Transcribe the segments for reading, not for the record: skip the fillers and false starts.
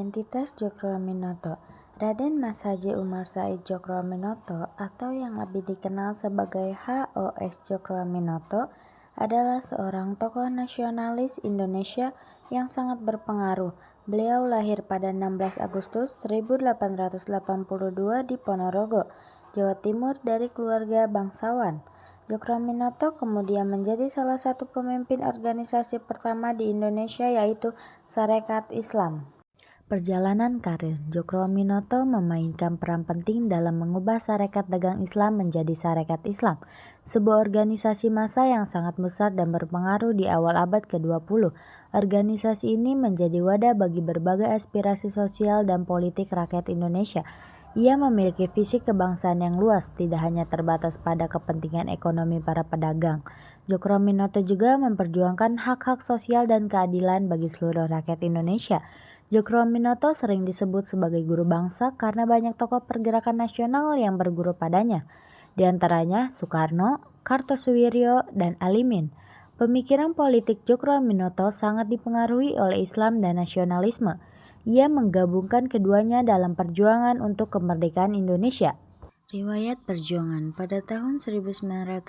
Identitas Djokroaminoto. Raden Mas Haji Umar Said Djokroaminoto atau yang lebih dikenal sebagai HOS Djokroaminoto adalah seorang tokoh nasionalis Indonesia yang sangat berpengaruh. Beliau lahir pada 16 Agustus 1882 di Ponorogo, Jawa Timur dari keluarga bangsawan. Djokroaminoto kemudian menjadi salah satu pemimpin organisasi pertama di Indonesia yaitu Sarekat Islam. Perjalanan karir Djokroaminoto memainkan peran penting dalam mengubah Sarekat Dagang Islam menjadi Sarekat Islam, sebuah organisasi massa yang sangat besar dan berpengaruh di awal abad ke-20. Organisasi ini menjadi wadah bagi berbagai aspirasi sosial dan politik rakyat Indonesia. Ia memiliki visi kebangsaan yang luas, tidak hanya terbatas pada kepentingan ekonomi para pedagang. Djokroaminoto juga memperjuangkan hak-hak sosial dan keadilan bagi seluruh rakyat Indonesia. Djokroaminoto sering disebut sebagai guru bangsa karena banyak tokoh pergerakan nasional yang berguru padanya, di antaranya Soekarno, Kartosuwiryo, dan Alimin. Pemikiran politik Djokroaminoto sangat dipengaruhi oleh Islam dan nasionalisme. Ia menggabungkan keduanya dalam perjuangan untuk kemerdekaan Indonesia. Riwayat perjuangan. Pada tahun 1912,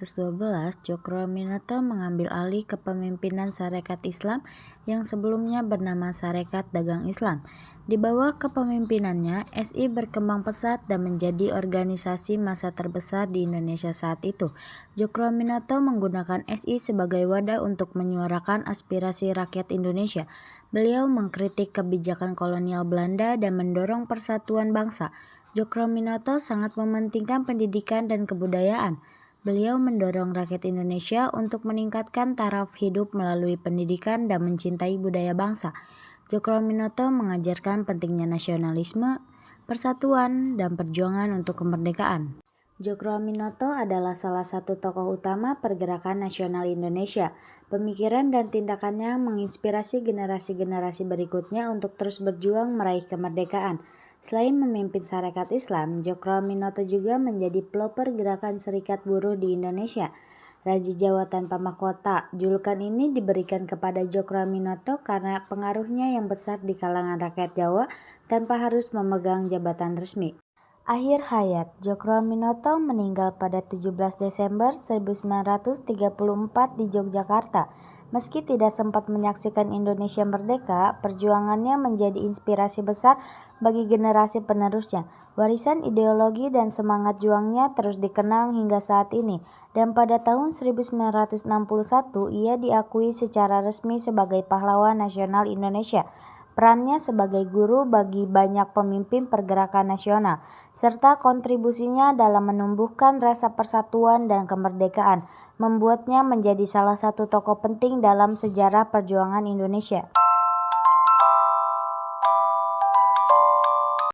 Djokroaminoto mengambil alih kepemimpinan Sarekat Islam yang sebelumnya bernama Sarekat Dagang Islam. Di bawah kepemimpinannya, SI berkembang pesat dan menjadi organisasi massa terbesar di Indonesia saat itu. Djokroaminoto menggunakan SI sebagai wadah untuk menyuarakan aspirasi rakyat Indonesia. Beliau mengkritik kebijakan kolonial Belanda dan mendorong persatuan bangsa. Djokroaminoto sangat mementingkan pendidikan dan kebudayaan. Beliau mendorong rakyat Indonesia untuk meningkatkan taraf hidup melalui pendidikan dan mencintai budaya bangsa. Djokroaminoto mengajarkan pentingnya nasionalisme, persatuan, dan perjuangan untuk kemerdekaan. Djokroaminoto adalah salah satu tokoh utama pergerakan nasional Indonesia. Pemikiran dan tindakannya menginspirasi generasi-generasi berikutnya untuk terus berjuang meraih kemerdekaan. Selain memimpin Sarekat Islam, Djokroaminoto juga menjadi pelopor gerakan Serikat Buruh di Indonesia. Raja Jawa tanpa mahkota. Julukan ini diberikan kepada Djokroaminoto karena pengaruhnya yang besar di kalangan rakyat Jawa tanpa harus memegang jabatan resmi. Akhir hayat Djokroaminoto meninggal pada 17 Desember 1934 di Yogyakarta. Meski tidak sempat menyaksikan Indonesia merdeka, perjuangannya menjadi inspirasi besar bagi generasi penerusnya. Warisan ideologi dan semangat juangnya terus dikenang hingga saat ini, dan pada tahun 1961 ia diakui secara resmi sebagai pahlawan nasional Indonesia. Perannya sebagai guru bagi banyak pemimpin pergerakan nasional, serta kontribusinya dalam menumbuhkan rasa persatuan dan kemerdekaan, membuatnya menjadi salah satu tokoh penting dalam sejarah perjuangan Indonesia.